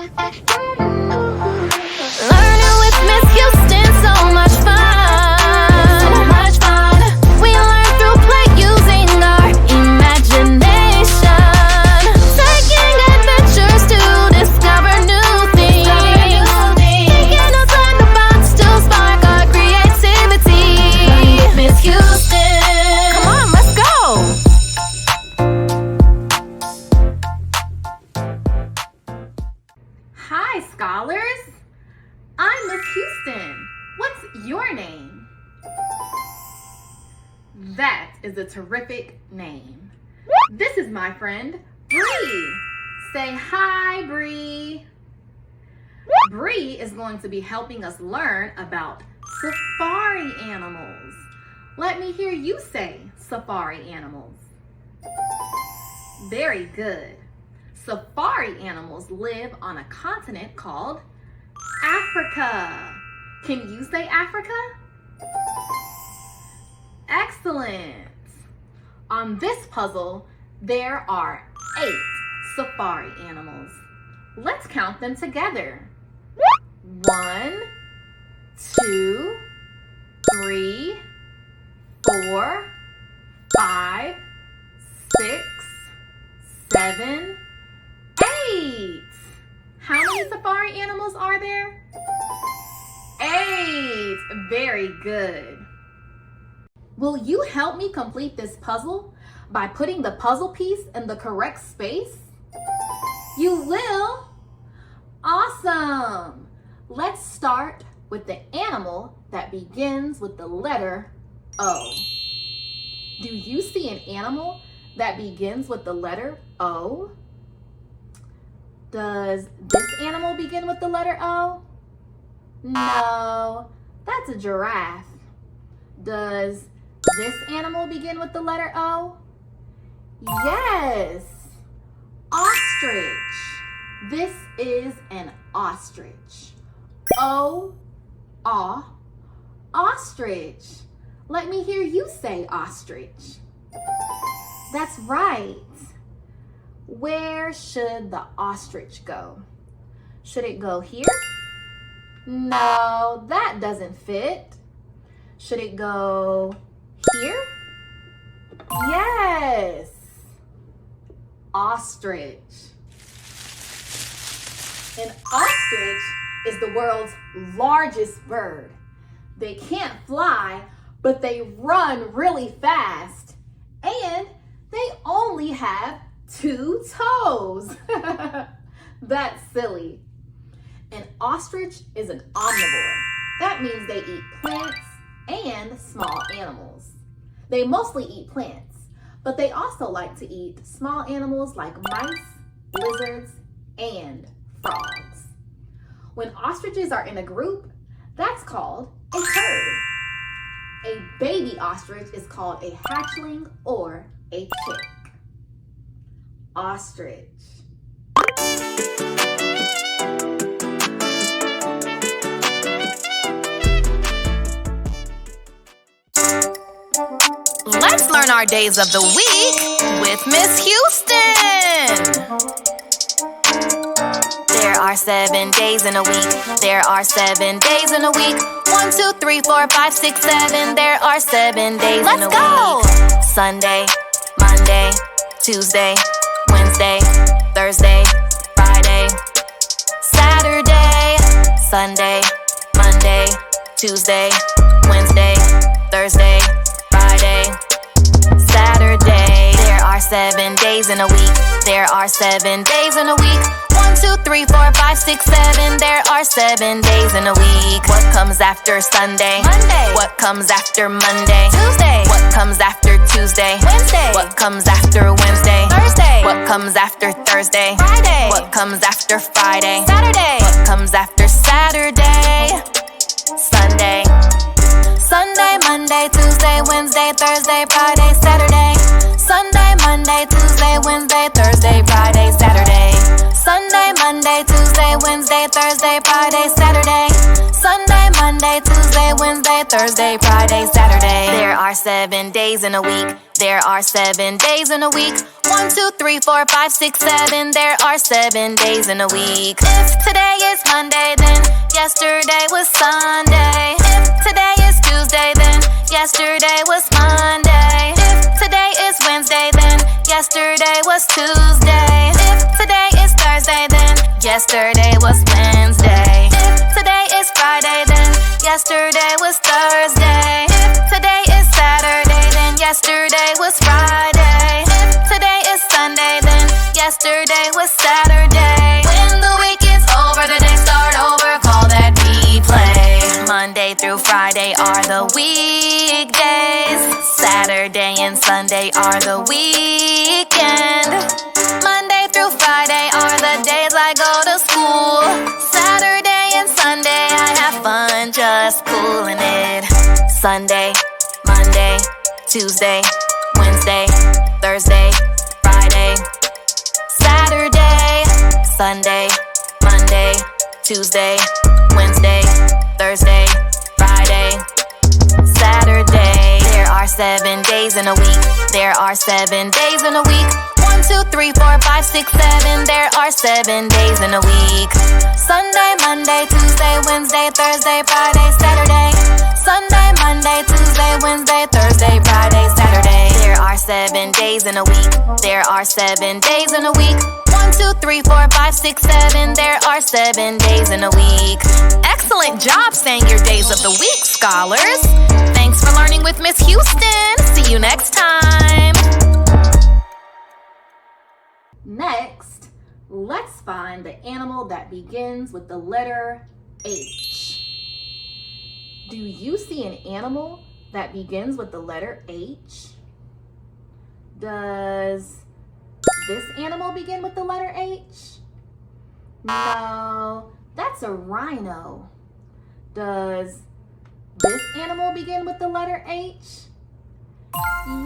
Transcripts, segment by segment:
Learning with Miss Houston, so much fun. So much fun. We learn through play using our imagination. Taking adventures to discover new things. Thinking outside the box to spark our creativity. Learning with Miss Houston. Come on, let's go. Hi, scholars. I'm Miss Houston. What's your name? That is a terrific name. This is my friend, Bree. Say hi, Bree. Bree is going to be helping us learn about safari animals. Let me hear you say safari animals. Very good. Safari animals live on a continent called Africa. Can you say Africa? Excellent. On this puzzle, there are 8 safari animals. Let's count them together. 1, 2, 3, 4, 5, 6, 7, 8. How many safari animals are there? 8. Very good. Will you help me complete this puzzle by putting the puzzle piece in the correct space? You will? Awesome. Let's start with the animal that begins with the letter O. Do you see an animal that begins with the letter O? Does this animal begin with the letter O? No, that's a giraffe. Does this animal begin with the letter O? Yes, ostrich. This is an ostrich. Ostrich. Let me hear you say ostrich. That's right. Where should the ostrich go? Should it go here? No, that doesn't fit. Should it go here? Yes. Ostrich. An ostrich is the world's largest bird. They can't fly, but they run really fast. And they only have 2 toes. That's silly. An ostrich is an omnivore. That means they eat plants and small animals. They mostly eat plants, but they also like to eat small animals like mice, lizards, and frogs. When ostriches are in a group, that's called a herd. A baby ostrich is called a hatchling or a chick. Ostrich. Let's learn our days of the week with Miss Houston. There are 7 days in a week. There are 7 days in a week. 1, 2, 3, 4, 5, 6, 7. There are 7 days in a week. Sunday, Monday, Tuesday, Wednesday, Thursday, Friday, Saturday, Sunday, Monday, Tuesday, Wednesday, Thursday, Friday, Saturday. There are 7 days in a week. There are 7 days in a week. 1, 2, 3, 4, 5, 6, 7. There are 7 days in a week. What comes after Sunday? Monday. What comes after Monday? Tuesday. What comes after Tuesday? Wednesday. What comes after Wednesday? Thursday. What comes after Thursday? Friday. What comes after Friday? Saturday. What comes after Saturday? Sunday. Sunday, Monday, Tuesday, Wednesday, Thursday, Friday, Saturday. Sunday, Monday, Tuesday, Wednesday, Thursday, Friday, Saturday. Sunday, Monday, Tuesday, Wednesday, Thursday, Friday, Saturday. Sunday, Monday, Tuesday, Wednesday, Thursday, Friday, Saturday. There are 7 days in a week. There are 7 days in a week. 1, 2, 3, 4, 5, 6, 7. There are 7 days in a week. If today is Monday, then yesterday was Sunday. If today is Tuesday, then yesterday was Monday. If today is Wednesday, then yesterday was Tuesday. If today is Thursday, then yesterday was Wednesday. If today is Friday, then yesterday was Thursday. If today is Saturday, then yesterday was Friday. If today is Sunday, then yesterday was Saturday. When the week is over, the days start over, call that replay. Monday through Friday are the weekdays. Saturday and Sunday are the weekend. Monday through Friday are the days I go to school. Saturday and Sunday I have fun just pulling it. Sunday, Monday, Tuesday, Wednesday, Thursday, Friday, Saturday, Sunday, Monday, Tuesday, Wednesday, Thursday, Friday, Saturday. There are 7 days in a week. There are 7 days in a week. 1, 2, 3, 4, 5, 6, 7. There are 7 days in a week. Sunday, Monday, Tuesday, Wednesday, Thursday, Friday, Saturday. Sunday, Monday, Tuesday, Wednesday, Thursday, Friday, Saturday. There are 7 days in a week. There are 7 days in a week. 1, 2, 3, 4, 5, 6, 7. There are 7 days in a week. Excellent job saying your days of the week, scholars. Thanks for learning with Miss Houston. See you next time. Next, let's find the animal that begins with the letter H. Do you see an animal that begins with the letter H? Does this animal begin with the letter H? No, that's a rhino. Does this animal begin with the letter H?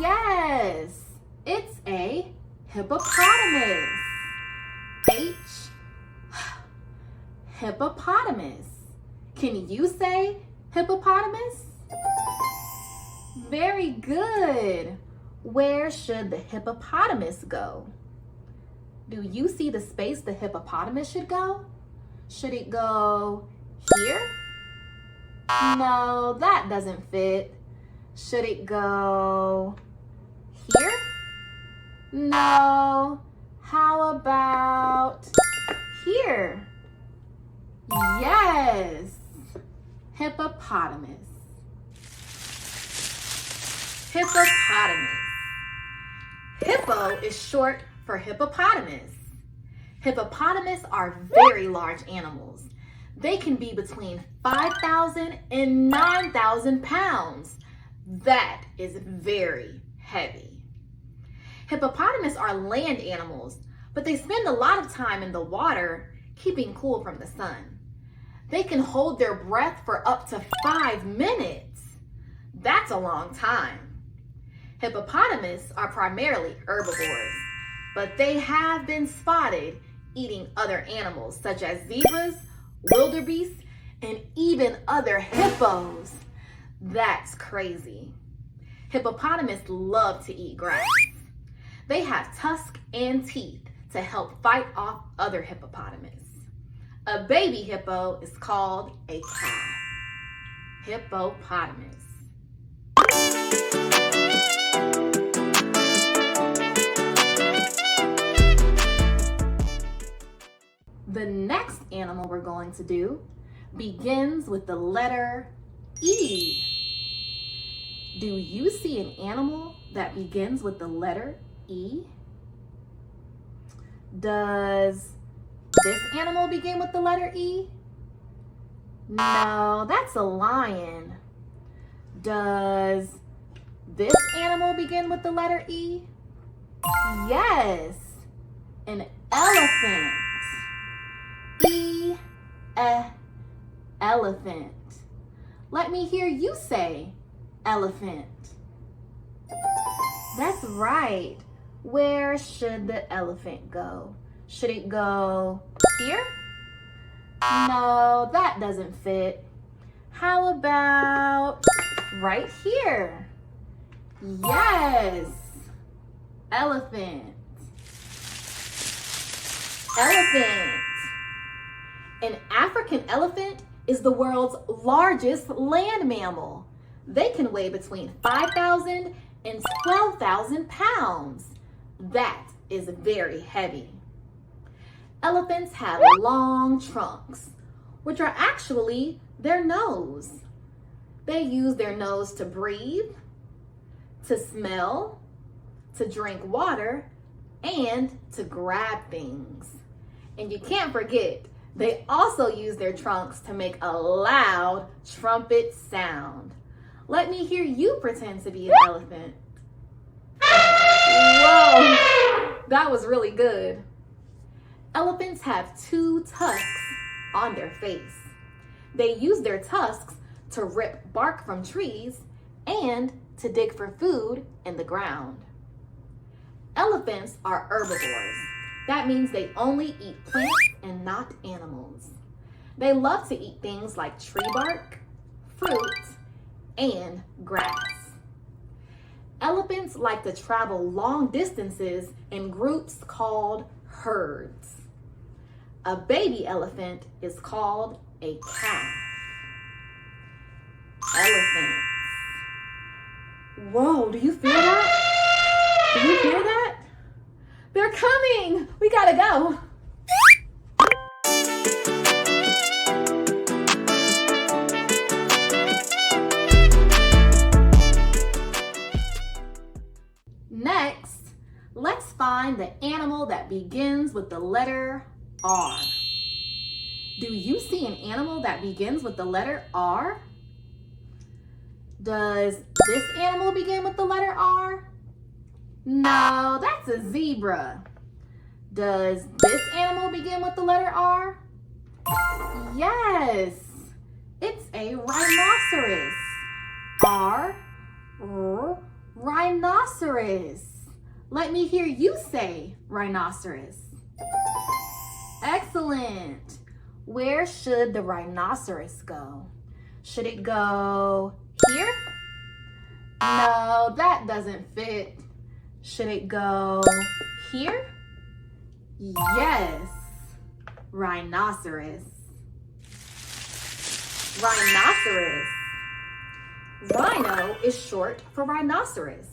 Yes, it's a hippopotamus. H. Hippopotamus. Can you say hippopotamus? Very good. Where should the hippopotamus go? Do you see the space the hippopotamus should go? Should it go here? No, that doesn't fit. Should it go here? No. How about here? Yes. Hippopotamus. Hippopotamus. Hippo is short for hippopotamus. Hippopotamus are very large animals. They can be between 5,000 and 9,000 pounds. That is very heavy. Hippopotamus are land animals, but they spend a lot of time in the water keeping cool from the sun. They can hold their breath for up to 5 minutes. That's a long time. Hippopotamus are primarily herbivores, but they have been spotted eating other animals such as zebras, wildebeest, and even other hippos. That's crazy. Hippopotamus love to eat grass. They have tusks and teeth to help fight off other hippopotamus. A baby hippo is called a calf. Hippopotamus. The next animal we're going to do begins with the letter E. Do you see an animal that begins with the letter E? Does this animal begin with the letter E? No, that's a lion. Does this animal begin with the letter E? Yes, an elephant. Elephant. Let me hear you say elephant. That's right. Where should the elephant go? Should it go here? No, that doesn't fit. How about right here? Yes, elephant. Elephant. An African elephant is the world's largest land mammal. They can weigh between 5,000 and 12,000 pounds. That is very heavy. Elephants have long trunks, which are actually their nose. They use their nose to breathe, to smell, to drink water, and to grab things. And you can't forget, they also use their trunks to make a loud trumpet sound. Let me hear you pretend to be an elephant. Whoa, that was really good. Elephants have 2 tusks on their face. They use their tusks to rip bark from trees and to dig for food in the ground. Elephants are herbivores. That means they only eat plants and not animals. They love to eat things like tree bark, fruit, and grass. Elephants like to travel long distances in groups called herds. A baby elephant is called a calf. Elephants. Whoa, do you feel that? Do you hear that? They're coming! We gotta go! Next, let's find the animal that begins with the letter R. Do you see an animal that begins with the letter R? Does this animal begin with the letter R? No, that's a zebra. Does this animal begin with the letter R? Yes, it's a rhinoceros. Rhinoceros. Let me hear you say rhinoceros. Excellent. Where should the rhinoceros go? Should it go here? No, that doesn't fit. Should it go here? Yes, rhinoceros. Rhinoceros. Rhino is short for rhinoceros.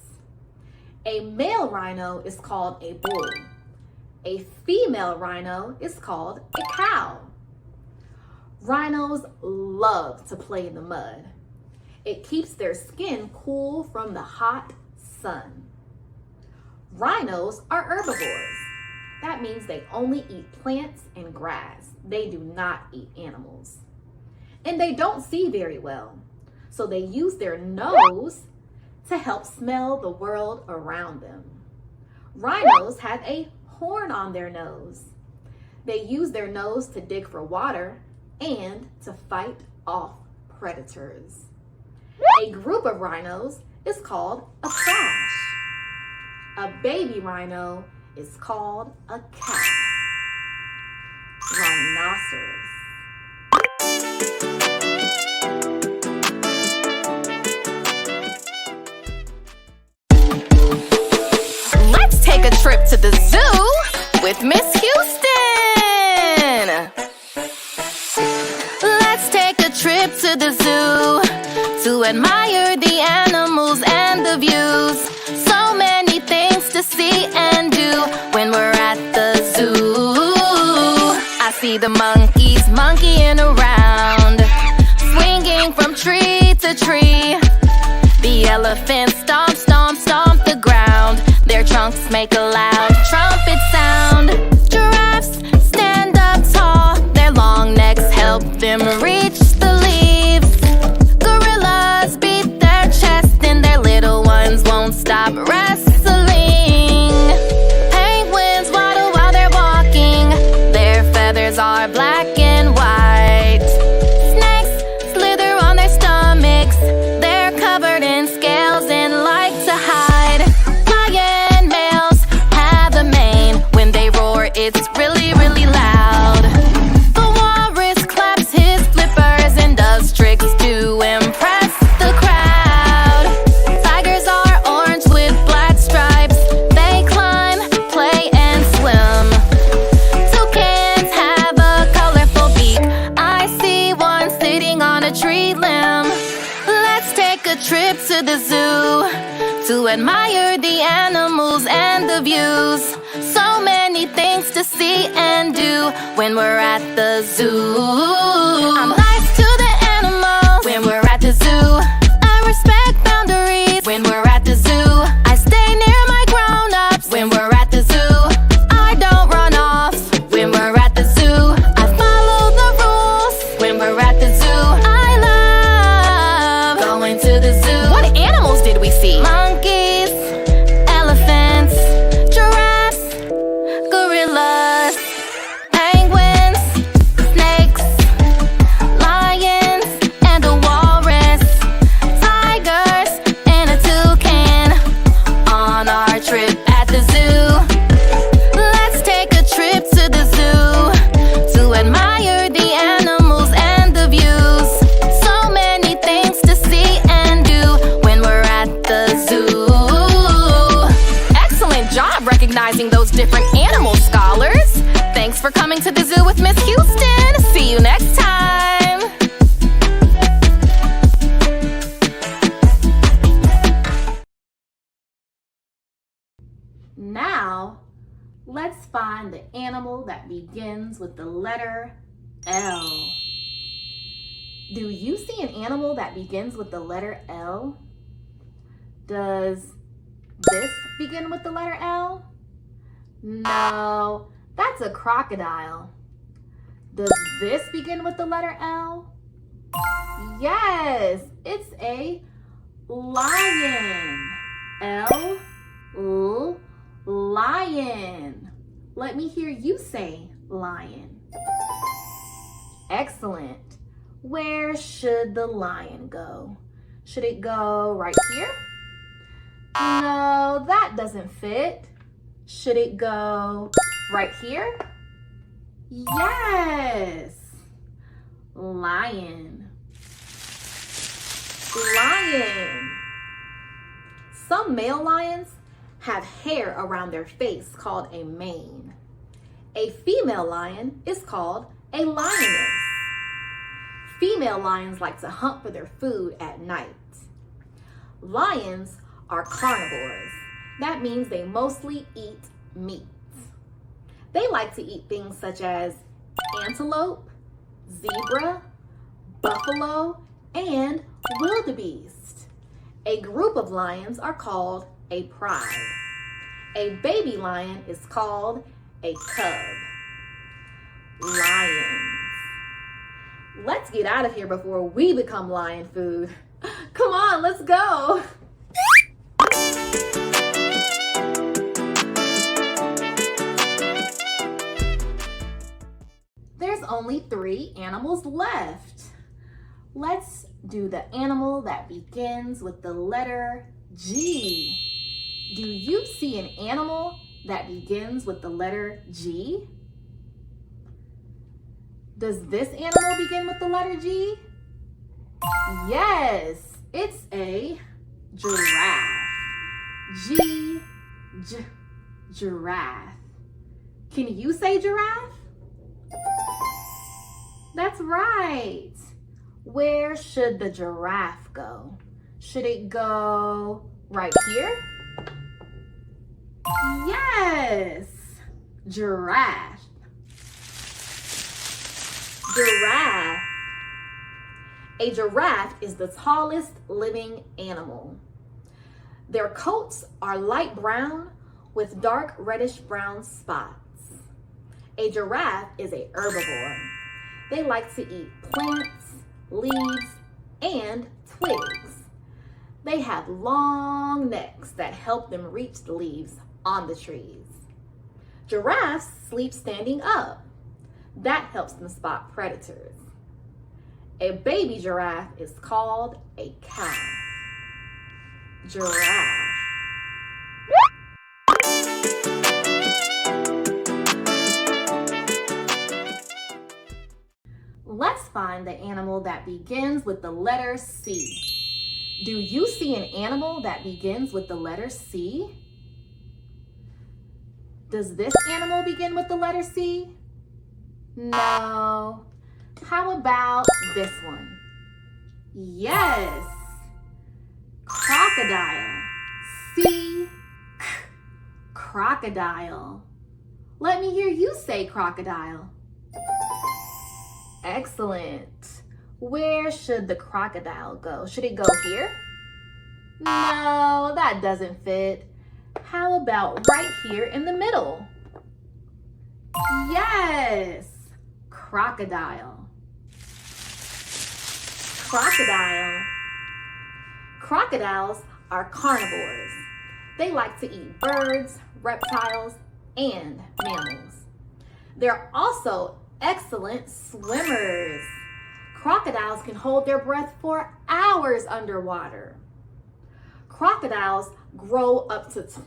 A male rhino is called a bull. A female rhino is called a cow. Rhinos love to play in the mud. It keeps their skin cool from the hot sun. Rhinos are herbivores. That means they only eat plants and grass. They do not eat animals. And they don't see very well, so they use their nose to help smell the world around them. Rhinos have a horn on their nose. They use their nose to dig for water and to fight off predators. A group of rhinos is called a crash. A baby rhino is called a calf. Rhinoceros. Let's take a trip to the zoo with Miss Houston. Let's take a trip to the zoo to admire the animals and the views. So many things to see and do when we're at the zoo. I see the monkeys monkeying around, swinging from tree to tree. The elephants stomp, stomp, stomp the ground. Their trunks make a loud trumpet sound. Giraffes stand up tall. Their long necks help them reach the leaves. Gorillas beat their chest and their little ones won't stop wrestling. Penguins waddle while they're walking. Their feathers are black and white. Snakes slither on their stomachs. They're covered in scales and like to hide. Lion males have a mane. When they roar, it's really, really loud. The walrus claps his flip admire the animals and the views. So many things to see and do when we're at the zoo. I'm nice to the animals when we're at the zoo. I respect boundaries when we're at the zoo. I stay near my grown-ups when we're at the zoo. I don't run off when we're at the zoo. I follow the rules when we're at the zoo. I love going to the zoo. What animals did we see? Monkeys, elephants, giraffes, gorillas, penguins, snakes, lions, and a walrus, tigers, and a toucan. On our trip at the zoo, let's take a trip to the zoo to admire the animals and the views. So many things to see and do when we're at the zoo. Excellent job recognizing those different animal scholars. Thanks for coming to the zoo with Miss Houston. See you next time. Now, let's find the animal that begins with the letter L. Do you see an animal that begins with the letter L? Does this begin with the letter L? No, that's a crocodile. Does this begin with the letter L? Yes, it's a lion. L, lion. Let me hear you say lion. Excellent. Where should the lion go? Should it go right here? No, that doesn't fit. Should it go right here? Yes. Lion. Lion. Some male lions have hair around their face called a mane. A female lion is called a lioness. Female lions like to hunt for their food at night. Lions are carnivores. That means they mostly eat meat. They like to eat things such as antelope, zebra, buffalo, and wildebeest. A group of lions are called a pride. A baby lion is called a cub. Lions. Let's get out of here before we become lion food. Come on, let's go. There's only 3 animals left. Let's do the animal that begins with the letter G. Do you see an animal that begins with the letter G? Does this animal begin with the letter G? Yes, it's a giraffe. Giraffe. Can you say giraffe? That's right. Where should the giraffe go? Should it go right here? Yes, giraffe. Giraffe. A giraffe is the tallest living animal. Their coats are light brown with dark reddish brown spots. A giraffe is a herbivore. They like to eat plants, leaves, and twigs. They have long necks that help them reach the leaves on the trees. Giraffes sleep standing up. That helps them spot predators. A baby giraffe is called a calf. Giraffe. Let's find the animal that begins with the letter C. Do you see an animal that begins with the letter C? Does this animal begin with the letter C? No. How about this one? Yes. Crocodile. C, crocodile. Let me hear you say crocodile. Excellent. Where should the crocodile go? Should it go here? No, that doesn't fit. How about right here in the middle? Yes, crocodile. Crocodile. Crocodiles are carnivores. They like to eat birds, reptiles, and mammals. They're also excellent swimmers. Crocodiles can hold their breath for hours underwater. Crocodiles grow up to 20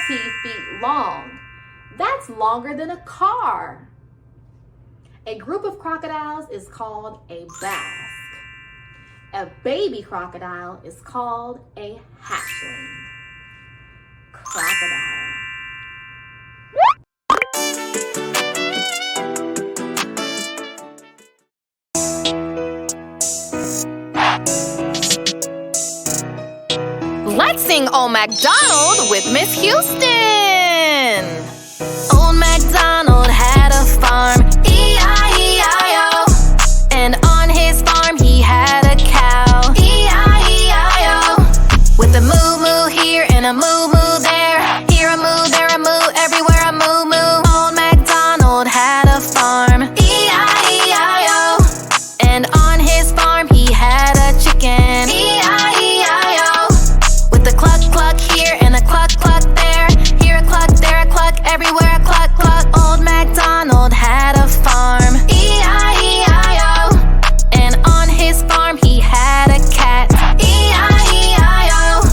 feet long. That's longer than a car. A group of crocodiles is called a basque. A baby crocodile is called a hatchling. Crocodile. Let's sing Old MacDonald with Miss Houston. Old MacDonald had a farm, E-I-E-I-O. And on his farm he had a cow, E-I-E-I-O. With a moo-moo here and a moo-moo there. Here a moo, there a moo, everywhere a moo-moo. Old MacDonald had a farm, E-I-E-I-O. And on his farm he had a chicken, E-I-E-I-O. With a cluck cluck here and a cluck cluck there. Here a cluck, there a cluck, everywhere a cluck cluck. Old MacDonald had a farm, E-I-E-I-O. And on his farm he had a cat, E-I-E-I-O.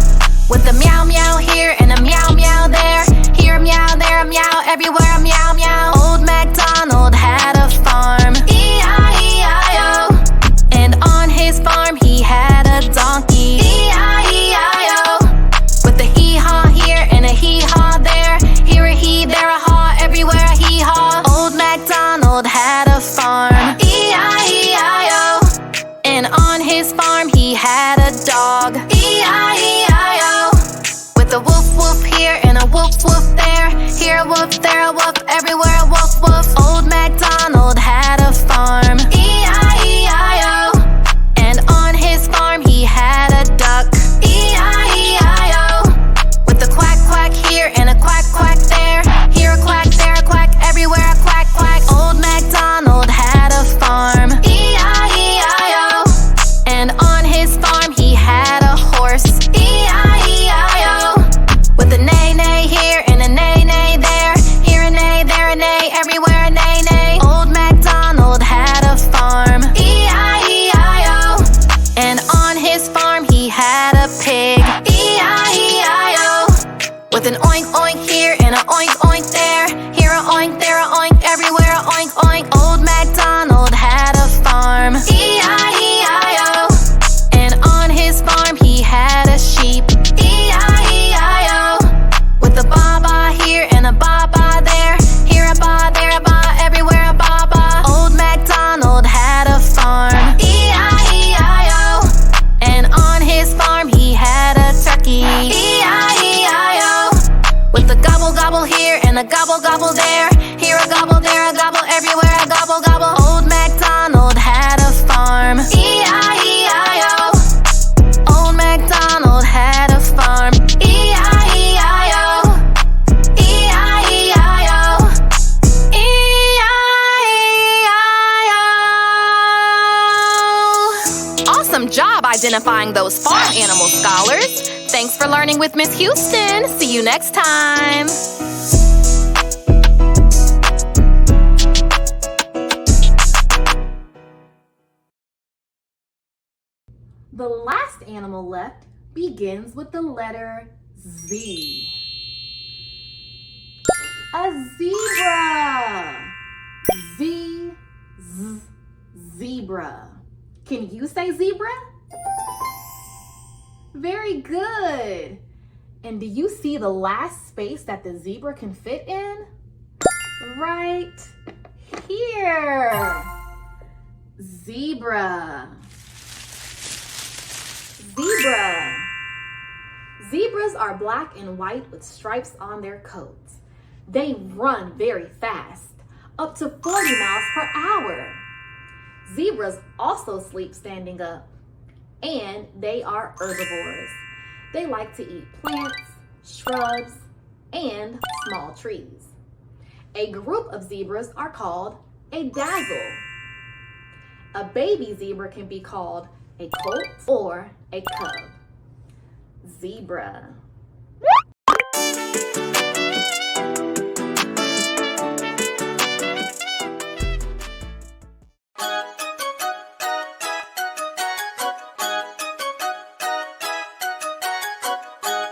With a meow meow here and a meow meow there. Here a meow, there a meow, everywhere a meow meow. Old MacDonald had a farm, E-I-E-I-O. And on his farm he had a donkey, E-I-E-I-O. With a hee-haw here and a hee-haw there. Here a hee, there a haw, everywhere a hee-haw. Old MacDonald had a farm, E-I-E-I-O. And on his farm he had a dog, E-I-E-I-O. With a woof woof here and a woof woof there. Here a woof, there a woof, everywhere a woof woof. Old MacDonald had a farm, E-I-E-I-O. And on his farm he had a duck, E-I-E-I-O. With a quack quack here and a quack quack there. Here a quack, there a quack, everywhere a quack quack. Old MacDonald had a farm, E-I-E-I-O. And on his farm he had a horse, E-I-E-I-O. With a neigh neigh here and a neigh neigh there. Here a neigh, there a neigh, everywhere a neigh neigh. Old MacDonald had a farm, E-I-E-I-O. And on his farm he had a pig, E-I-E-I-O. With an oink oink here and a oink oink there. Here a oink, there a oink, everywhere a oink oink. Old MacDonald had a farm, E-I-E-I-O. And on his farm he had a sheep, E-I-E-I-O. With a ba-ba here and a ba-ba there. Here a ba, there a ba, everywhere a ba-ba. Old MacDonald had a farm, E-I-E-I-O. And on his farm he had a turkey, E-I-E-I-O. With a gobble gobble here and a gobble gobble there. Here a gobble, there a gobble, everywhere a gobble gobble. Old MacDonald had a farm, E-I-E-I-O. Old MacDonald had a farm, E-I-E-I-O. E-I-E-I-O. E-I-E-I-O. Awesome job identifying those farm animal scholars. Thanks for learning with Miss Houston. See you next time. The last animal left begins with the letter Z. A zebra. Z, z, zebra. Can you say zebra? Very good. And do you see the last space that the zebra can fit in? Right here. Zebra. Zebra. Zebras are black and white with stripes on their coats. They run very fast, up to 40 miles per hour. Zebras also sleep standing up, and they are herbivores. They like to eat plants, shrubs, and small trees. A group of zebras are called a dazzle. A baby zebra can be called a colt or a cub. Zebra.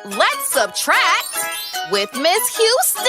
Let's subtract with Miss Houston.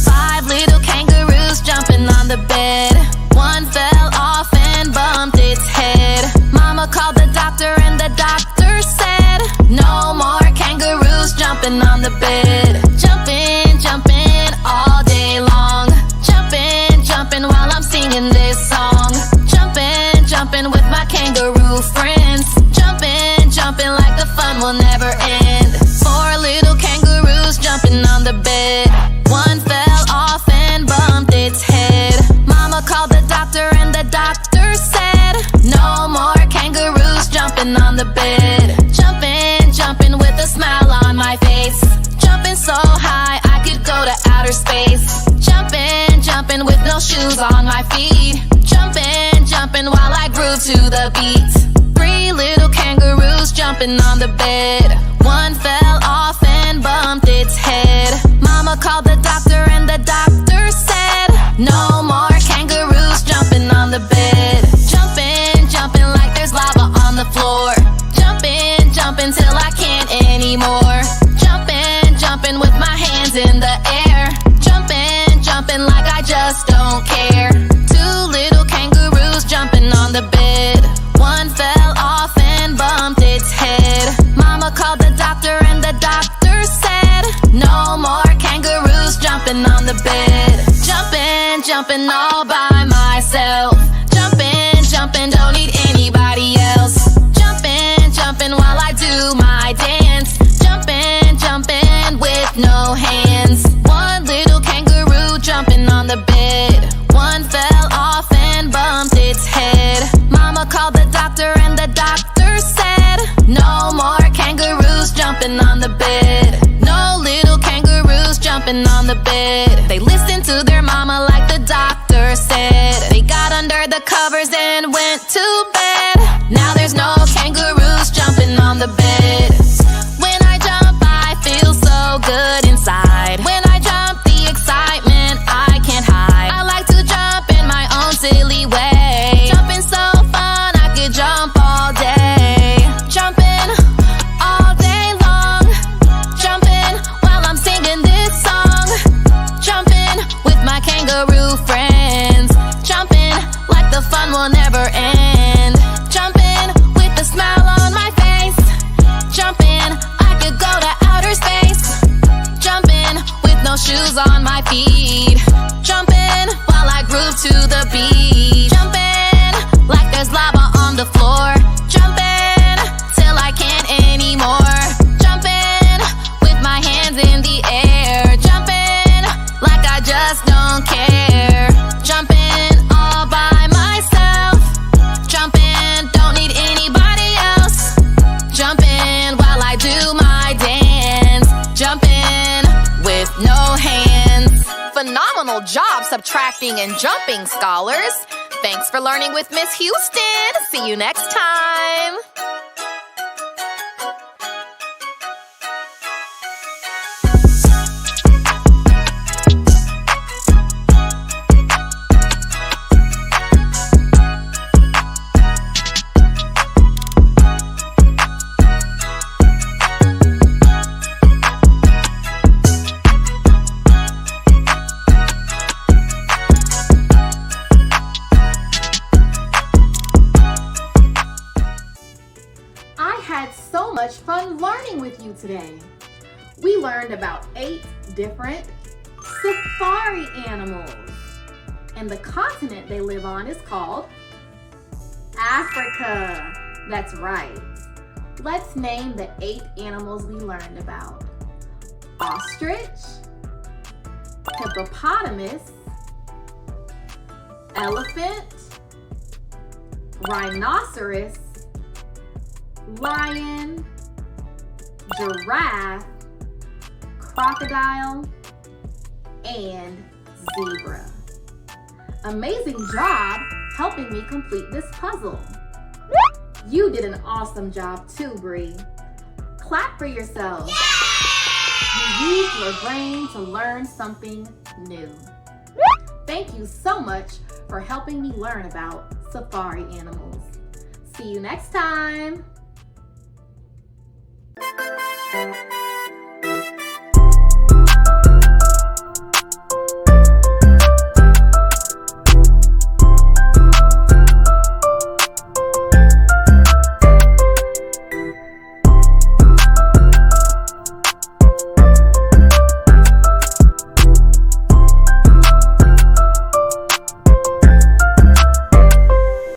5 little kangaroos jumping on the bed. One fell off and bumped its head. Mama called the doctor and the doctor said, no more kangaroos jumping on the bed. Jumping, jumping all day long. Jumping, jumping while I'm singing this song. Jumping, jumping with my kangaroo friends. Jumping, jumping like the fun will never end. 4 little kangaroos jumping on the bed. One fell off and bumped its head. Mama called the doctor and the doctor said, no more kangaroos jumping on the bed. Jumping, jumping with a smile on my face. Jumping so high I could go to outer space. Jumping, jumping with no shoes on my feet. Jumping, jumping while I groove to the beat. 3 little kangaroos jumping on the bed. One fell off and bumped its head. Mama called the doctor and the doctor said, no more kangaroos jumping on the bed. Jumping, jumping like there's lava on the floor. Jumping, jumping till I can't anymore. Jumping, jumping with my hands in the air. Jumping, jumping like I just don't care. 2 little kangaroos jumping on the bed. One fell off and bumped its head. Mama called the doctor and the doctor said, no more kangaroos jumping on the bed. Jumping, jumping all by myself. Jumping, jumping, don't need anybody else. Jumping, jumping while I do my dance. Jumping, jumping with no hands. 1 little kangaroo jumping on the bed. One fell off and bumped its head. Mama called the doctor and the doctor said, no more kangaroos jumping on the bed. No little kangaroos jumping on the bed. They listened to their mama like the doctor said. They got under the covers and went to bed. Now there's no kangaroos jumping on the bed. When I jump I feel so good inside. When I jump the excitement I can't hide. I like to jump in my own silly way. Jumping so fun I could jump all day. Jumping all day long. Jumping while I'm singing this song. Jumping with my kangaroo friends. Jumping like the fun will never end. Jumping with a smile on my face. Jumping, I could go to outer space. Jumping with no shoes on my feet. Jumping while I groove to the beat. Jumping like there's lava on the floor. Jumping till I can't anymore. Jumping with my hands in the air. Jumping like I just don't care. Jumping all by myself. Jumping, don't need anybody else. Jumping while I do my dance. Jumping with no hands. Phenomenal job subtracting and jumping, scholars. Thanks for learning with Miss Houston. See you next time. Much fun learning with you today. We learned about 8 different safari animals, and the continent they live on is called Africa. That's right. Let's name the 8 animals we learned about. Ostrich, hippopotamus, elephant, rhinoceros, lion, giraffe, crocodile, and zebra. Amazing job helping me complete this puzzle. You did an awesome job too, Bree. Clap for yourself. You used your brain to learn something new. Thank you so much for helping me learn about safari animals. See you next time.